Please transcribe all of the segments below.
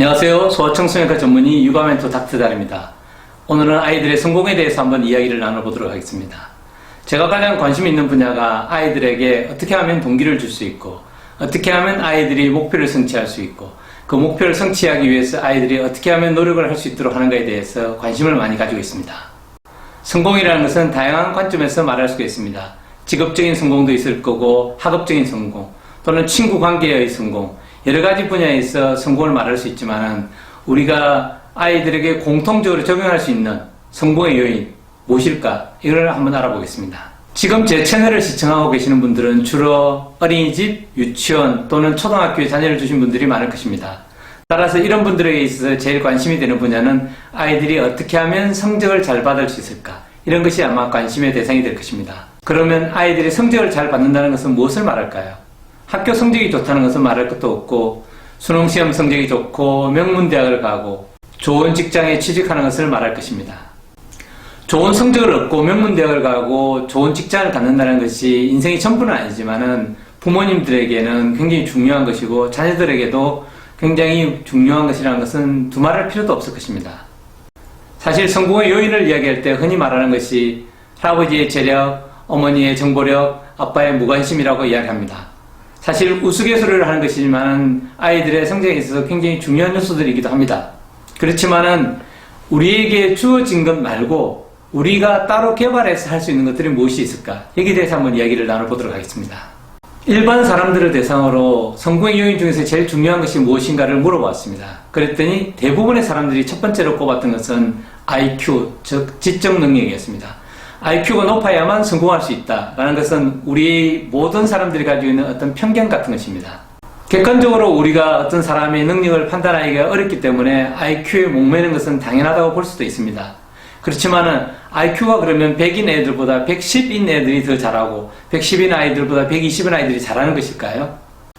안녕하세요. 소아청소년과 전문의 육아멘토 닥터달입니다. 오늘은 아이들의 성공에 대해서 한번 이야기를 나눠보도록 하겠습니다. 제가 가장 관심 있는 분야가 아이들에게 어떻게 하면 동기를 줄 수 있고, 어떻게 하면 아이들이 목표를 성취할 수 있고, 그 목표를 성취하기 위해서 아이들이 어떻게 하면 노력을 할 수 있도록 하는가에 대해서 관심을 많이 가지고 있습니다. 성공이라는 것은 다양한 관점에서 말할 수가 있습니다. 직업적인 성공도 있을 거고, 학업적인 성공, 또는 친구 관계의 성공, 여러 가지 분야에서 성공을 말할 수 있지만 우리가 아이들에게 공통적으로 적용할 수 있는 성공의 요인 무엇일까? 이걸 한번 알아보겠습니다. 지금 제 채널을 시청하고 계시는 분들은 주로 어린이집, 유치원 또는 초등학교에 자녀를 두신 분들이 많을 것입니다. 따라서 이런 분들에게 있어서 제일 관심이 되는 분야는 아이들이 어떻게 하면 성적을 잘 받을 수 있을까? 이런 것이 아마 관심의 대상이 될 것입니다. 그러면 아이들이 성적을 잘 받는다는 것은 무엇을 말할까요? 학교 성적이 좋다는 것은 말할 것도 없고, 수능시험 성적이 좋고 명문대학을 가고 좋은 직장에 취직하는 것을 말할 것입니다. 좋은 성적을 얻고 명문대학을 가고 좋은 직장을 갖는다는 것이 인생의 전부는 아니지만은 부모님들에게는 굉장히 중요한 것이고 자녀들에게도 굉장히 중요한 것이라는 것은 두말할 필요도 없을 것입니다. 사실 성공의 요인을 이야기할 때 흔히 말하는 것이 할아버지의 재력, 어머니의 정보력, 아빠의 무관심이라고 이야기합니다. 사실 우스갯소리를 하는 것이지만 아이들의 성장에 있어서 굉장히 중요한 요소들이기도 합니다. 그렇지만은 우리에게 주어진 것 말고 우리가 따로 개발해서 할 수 있는 것들이 무엇이 있을까? 여기에 대해서 한번 이야기를 나눠보도록 하겠습니다. 일반 사람들을 대상으로 성공의 요인 중에서 제일 중요한 것이 무엇인가를 물어봤습니다. 그랬더니 대부분의 사람들이 첫 번째로 꼽았던 것은 IQ, 즉 지적 능력이었습니다. IQ가 높아야만 성공할 수 있다라는 것은 우리 모든 사람들이 가지고 있는 어떤 편견 같은 것입니다. 객관적으로 우리가 어떤 사람의 능력을 판단하기가 어렵기 때문에 IQ에 목매는 것은 당연하다고 볼 수도 있습니다. 그렇지만은 IQ가 그러면 100인 애들보다 110인 애들이 더 잘하고 110인 아이들보다 120인 아이들이 잘하는 것일까요?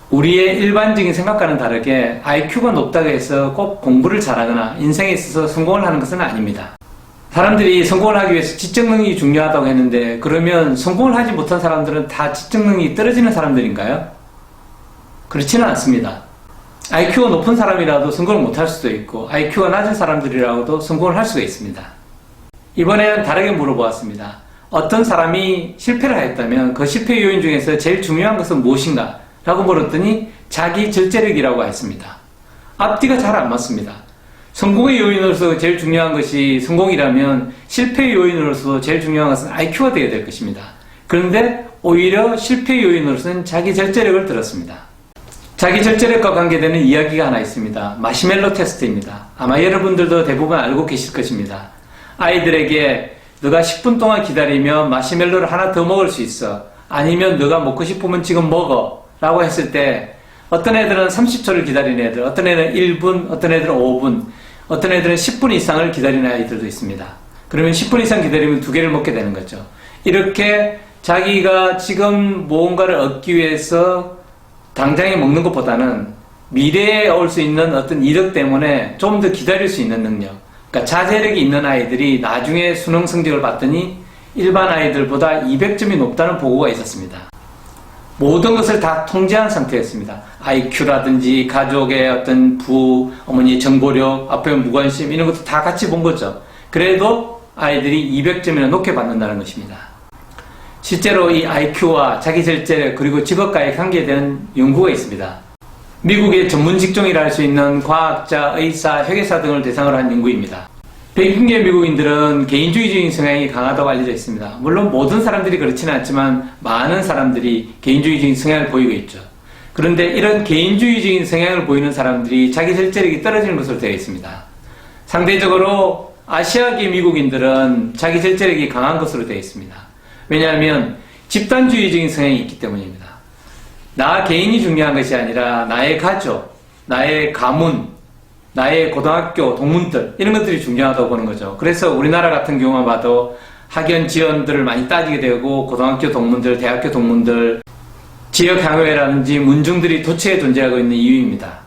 우리의 일반적인 생각과는 다르게 IQ가 높다고 해서 꼭 공부를 잘하거나 인생에 있어서 성공을 하는 것은 아닙니다. 사람들이 성공을 하기 위해서 지적 능력이 중요하다고 했는데 그러면 성공을 하지 못한 사람들은 다 지적 능력이 떨어지는 사람들인가요? 그렇지는 않습니다. IQ가 높은 사람이라도 성공을 못할 수도 있고 IQ가 낮은 사람들이라고도 성공을 할 수가 있습니다. 이번에는 다르게 물어보았습니다. 어떤 사람이 실패를 하였다면 그 실패 요인 중에서 제일 중요한 것은 무엇인가? 라고 물었더니 자기 절제력이라고 했습니다. 앞뒤가 잘 안 맞습니다. 성공의 요인으로서 제일 중요한 것이 성공이라면 실패의 요인으로서 제일 중요한 것은 IQ가 되어야 될 것입니다. 그런데 오히려 실패의 요인으로서는 자기 절제력을 들었습니다. 자기 절제력과 관계되는 이야기가 하나 있습니다. 마시멜로 테스트입니다. 아마 여러분들도 대부분 알고 계실 것입니다. 아이들에게 너가 10분 동안 기다리면 마시멜로를 하나 더 먹을 수 있어. 아니면 너가 먹고 싶으면 지금 먹어. 라고 했을 때 어떤 애들은 30초를 기다리는 애들, 어떤 애들은 1분, 어떤 애들은 5분, 어떤 애들은 10분 이상을 기다리는 아이들도 있습니다. 그러면 10분 이상 기다리면 2개를 먹게 되는 거죠. 이렇게 자기가 지금 무언가를 얻기 위해서 당장에 먹는 것보다는 미래에 올 수 있는 어떤 이력 때문에 좀 더 기다릴 수 있는 능력, 그러니까 자제력이 있는 아이들이 나중에 수능 성적을 봤더니 일반 아이들보다 200점이 높다는 보고가 있었습니다. 모든 것을 다 통제한 상태였습니다. IQ라든지 가족의 어떤 어머니의 정보력, 앞에 무관심 이런 것도 다 같이 본 거죠. 그래도 아이들이 200점이나 높게 받는다는 것입니다. 실제로 이 IQ와 자기 절제력 그리고 직업과의 관계에 대한 연구가 있습니다. 미국의 전문 직종이라 할 수 있는 과학자, 의사, 회계사 등을 대상으로 한 연구입니다. 백인계 미국인들은 개인주의적인 성향이 강하다고 알려져 있습니다. 물론 모든 사람들이 그렇지는 않지만 많은 사람들이 개인주의적인 성향을 보이고 있죠. 그런데 이런 개인주의적인 성향을 보이는 사람들이 자기 절제력이 떨어지는 것으로 되어 있습니다. 상대적으로 아시아계 미국인들은 자기 절제력이 강한 것으로 되어 있습니다. 왜냐하면 집단주의적인 성향이 있기 때문입니다. 나 개인이 중요한 것이 아니라 나의 가족, 나의 가문, 나의 고등학교 동문들 이런 것들이 중요하다고 보는 거죠. 그래서 우리나라 같은 경우만 봐도 학연 지원들을 많이 따지게 되고 고등학교 동문들, 대학교 동문들, 지역향후회라든지 문중들이 도처에 존재하고 있는 이유입니다.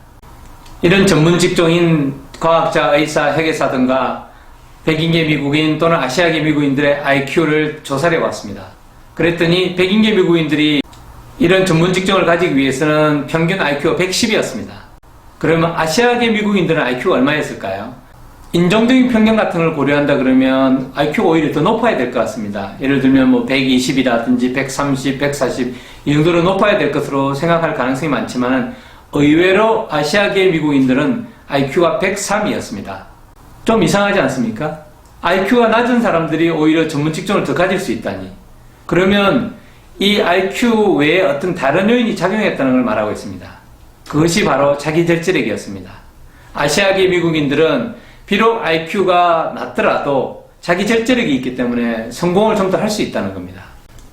이런 전문 직종인 과학자, 의사, 회계사 등과 백인계 미국인 또는 아시아계 미국인들의 IQ를 조사를 해봤습니다. 그랬더니 백인계 미국인들이 이런 전문 직종을 가지기 위해서는 평균 IQ가 110이었습니다. 그러면 아시아계 미국인들은 IQ가 얼마였을까요? 인종적인 편견 같은 걸 고려한다 그러면 IQ가 오히려 더 높아야 될 것 같습니다. 예를 들면 뭐 120이라든지 130, 140 이 정도로 높아야 될 것으로 생각할 가능성이 많지만 의외로 아시아계 미국인들은 IQ가 103이었습니다. 좀 이상하지 않습니까? IQ가 낮은 사람들이 오히려 전문 직종을 더 가질 수 있다니. 그러면 이 IQ 외에 어떤 다른 요인이 작용했다는 걸 말하고 있습니다. 그것이 바로 자기 절제력이었습니다. 아시아계 미국인들은 비록 IQ가 낮더라도 자기 절제력이 있기 때문에 성공을 좀 더 할 수 있다는 겁니다.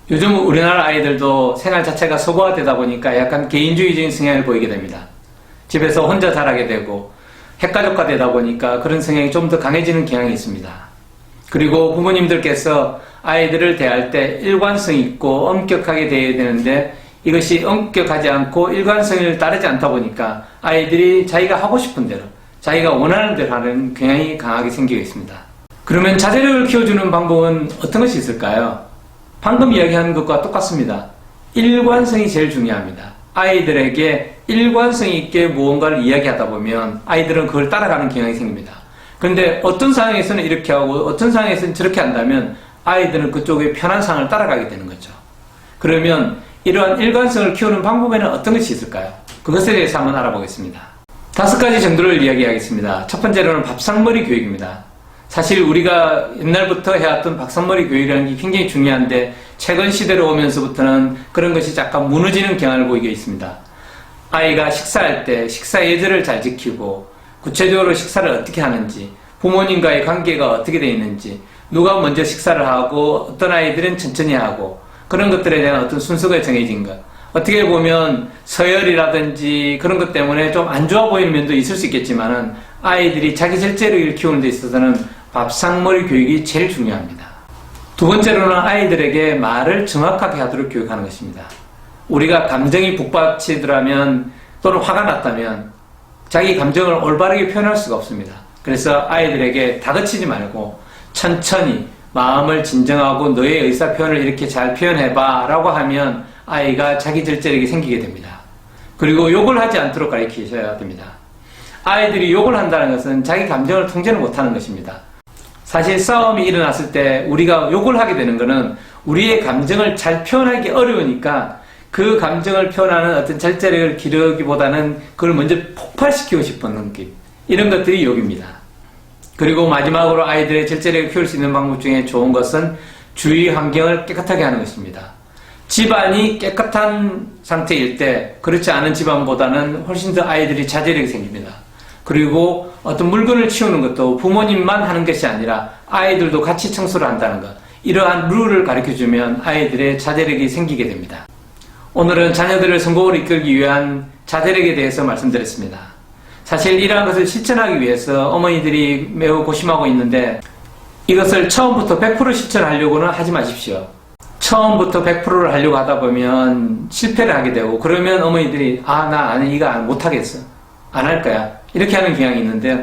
요즘 우리나라 아이들도 생활 자체가 서구화되다 보니까 약간 개인주의적인 성향을 보이게 됩니다. 집에서 혼자 자라게 되고 핵가족화 되다 보니까 그런 성향이 좀 더 강해지는 경향이 있습니다. 그리고 부모님들께서 아이들을 대할 때 일관성 있고 엄격하게 대해야 되는데 이것이 엄격하지 않고 일관성을 따르지 않다 보니까 아이들이 자기가 하고 싶은 대로 자기가 원하는 대로 하는 경향이 강하게 생기고 있습니다. 그러면 자제력을 키워주는 방법은 어떤 것이 있을까요? 방금 이야기한 것과 똑같습니다. 일관성이 제일 중요합니다. 아이들에게 일관성 있게 무언가를 이야기하다 보면 아이들은 그걸 따라가는 경향이 생깁니다. 그런데 어떤 상황에서는 이렇게 하고 어떤 상황에서는 저렇게 한다면 아이들은 그쪽의 편한 상황을 따라가게 되는 거죠. 그러면 이러한 일관성을 키우는 방법에는 어떤 것이 있을까요? 그것에 대해서 한번 알아보겠습니다. 5가지 정도를 이야기하겠습니다. 첫 번째로는 밥상머리 교육입니다. 사실 우리가 옛날부터 해왔던 밥상머리 교육이라는 게 굉장히 중요한데 최근 시대로 오면서부터는 그런 것이 약간 무너지는 경향을 보이고 있습니다. 아이가 식사할 때 식사 예절을 잘 지키고 구체적으로 식사를 어떻게 하는지 부모님과의 관계가 어떻게 되어 있는지 누가 먼저 식사를 하고 어떤 아이들은 천천히 하고 그런 것들에 대한 어떤 순서가 정해진 것 어떻게 보면 서열이라든지 그런 것 때문에 좀 안 좋아 보이는 면도 있을 수 있겠지만은 아이들이 자기 절제력을 키우는 데 있어서는 밥상머리 교육이 제일 중요합니다. 두 번째로는 아이들에게 말을 정확하게 하도록 교육하는 것입니다. 우리가 감정이 북받치더라면 또는 화가 났다면 자기 감정을 올바르게 표현할 수가 없습니다. 그래서 아이들에게 다그치지 말고 천천히 마음을 진정하고 너의 의사표현을 이렇게 잘 표현해봐 라고 하면 아이가 자기 절제력이 생기게 됩니다. 그리고 욕을 하지 않도록 가르치셔야 됩니다. 아이들이 욕을 한다는 것은 자기 감정을 통제를 못하는 것입니다. 사실 싸움이 일어났을 때 우리가 욕을 하게 되는 것은 우리의 감정을 잘 표현하기 어려우니까 그 감정을 표현하는 어떤 절제력을 기르기보다는 그걸 먼저 폭발시키고 싶은 느낌 이런 것들이 욕입니다. 그리고 마지막으로 아이들의 절제력을 키울 수 있는 방법 중에 좋은 것은 주위 환경을 깨끗하게 하는 것입니다. 집안이 깨끗한 상태일 때 그렇지 않은 집안보다는 훨씬 더 아이들이 자제력이 생깁니다. 그리고 어떤 물건을 치우는 것도 부모님만 하는 것이 아니라 아이들도 같이 청소를 한다는 것 이러한 룰을 가르쳐주면 아이들의 자제력이 생기게 됩니다. 오늘은 자녀들을 성공으로 이끌기 위한 자제력에 대해서 말씀드렸습니다. 사실 이러한 것을 실천하기 위해서 어머니들이 매우 고심하고 있는데 이것을 처음부터 100% 실천하려고는 하지 마십시오. 처음부터 100%를 하려고 하다 보면 실패를 하게 되고 그러면 어머니들이 나 이거 못하겠어. 안 할 거야. 이렇게 하는 경향이 있는데요.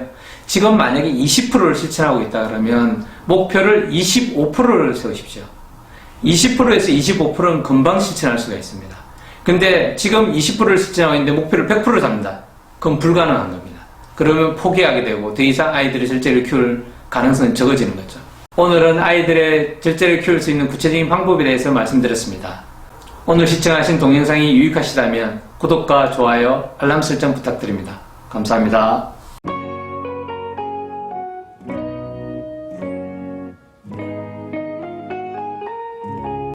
지금 만약에 20%를 실천하고 있다 그러면 목표를 25%를 세우십시오. 20%에서 25%는 금방 실천할 수가 있습니다. 근데 지금 20%를 실천하고 있는데 목표를 100% 잡는다. 그건 불가능한 겁니다. 그러면 포기하게 되고 더 이상 아이들의 절제를 키울 가능성은 적어지는 거죠. 오늘은 아이들의 절제를 키울 수 있는 구체적인 방법에 대해서 말씀드렸습니다. 오늘 시청하신 동영상이 유익하시다면 구독과 좋아요, 알람 설정 부탁드립니다. 감사합니다.